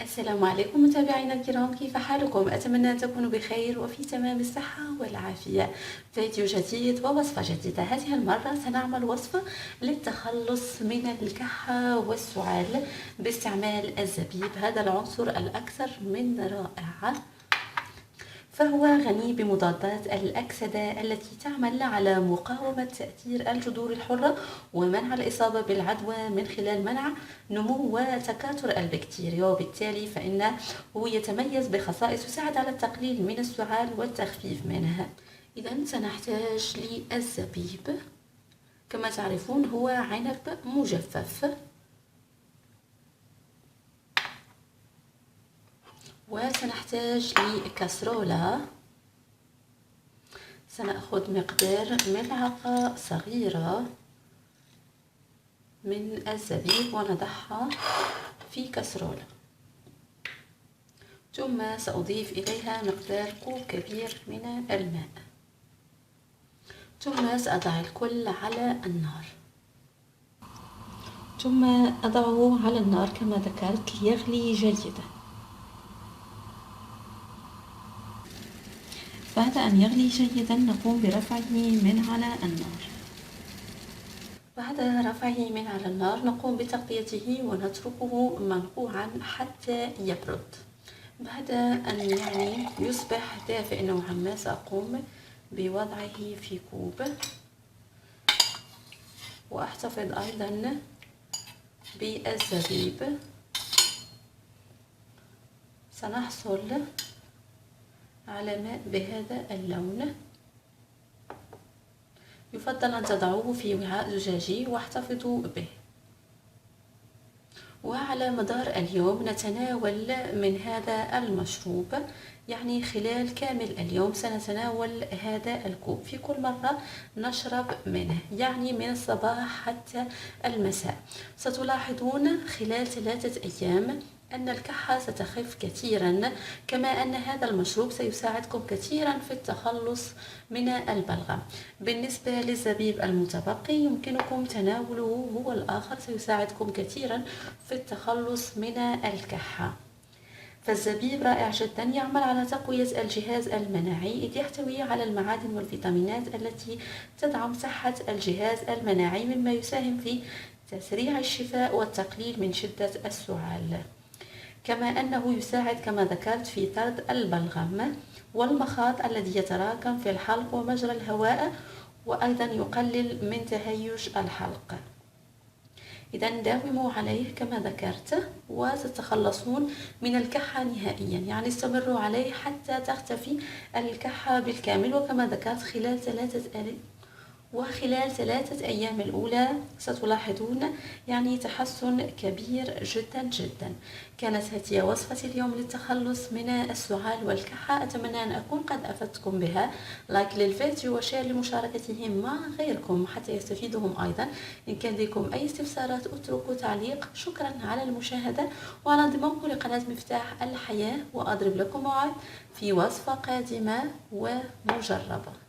السلام عليكم متابعينا الكرام، كيف حالكم؟ أتمنى أن تكونوا بخير وفي تمام الصحة والعافية. فيديو جديد ووصفة جديدة. هذه المرة سنعمل وصفة للتخلص من الكحة والسعال باستعمال الزبيب، هذا العنصر الأكثر من رائع، فهو غني بمضادات الأكسدة التي تعمل على مقاومة تأثير الجذور الحرة ومنع الإصابة بالعدوى من خلال منع نمو وتكاثر البكتيريا، وبالتالي فإنه يتميز بخصائص تساعد على التقليل من السعال والتخفيف منها. إذا سنحتاج للزبيب، كما تعرفون هو عنب مجفف، وسنحتاج لكسرولة. سنأخذ مقدار ملعقة صغيرة من الزبيب ونضعها في كسرولة، ثم سأضيف إليها مقدار كوب كبير من الماء، ثم سأضع الكل على النار، ثم أضعه على النار كما ذكرت ليغلي جيدا. بعد أن يغلي جيدا نقوم برفعه من على النار. بعد رفعه من على النار نقوم بتغطيته ونتركه منقوعا حتى يبرد. بعد أن يصبح دافئ نوعا ما سأقوم بوضعه في كوب، وأحتفظ أيضا بالزبيب. سنحصل على ماء بهذا اللون. يفضل أن تضعوه في وعاء زجاجي واحتفظوا به. وعلى مدار اليوم نتناول من هذا المشروب، خلال كامل اليوم سنتناول هذا الكوب، في كل مرة نشرب منه، من الصباح حتى المساء. ستلاحظون خلال 3 أيام أن الكحة ستخف كثيرا، كما أن هذا المشروب سيساعدكم كثيرا في التخلص من البلغم. بالنسبة للزبيب المتبقي يمكنكم تناوله هو الآخر، سيساعدكم كثيرا في التخلص من الكحة. فالزبيب رائع جدا، يعمل على تقوية الجهاز المناعي، إذ يحتوي على المعادن والفيتامينات التي تدعم صحة الجهاز المناعي، مما يساهم في تسريع الشفاء والتقليل من شدة السعال. كما أنه يساعد كما ذكرت في طرد البلغم والمخاط الذي يتراكم في الحلق ومجرى الهواء، وأيضا يقلل من تهيج الحلق. إذا داوموا عليه كما ذكرت وستتخلصون من الكحة نهائيا، استمروا عليه حتى تختفي الكحة بالكامل. وكما ذكرت خلال 3 أيام الأولى ستلاحظون تحسن كبير جدا جدا. كانت هذه وصفتي اليوم للتخلص من السعال والكحة، أتمنى أن أكون قد أفدتكم بها. لايك للفيديو وشير لمشاركته مع غيركم حتى يستفيدهم أيضا. إن كان لديكم أي استفسارات اتركوا تعليق. شكرا على المشاهدة وعلى انضمامكم لقناة مفتاح الحياة، وأضرب لكم موعد في وصفة قادمة ومجربة.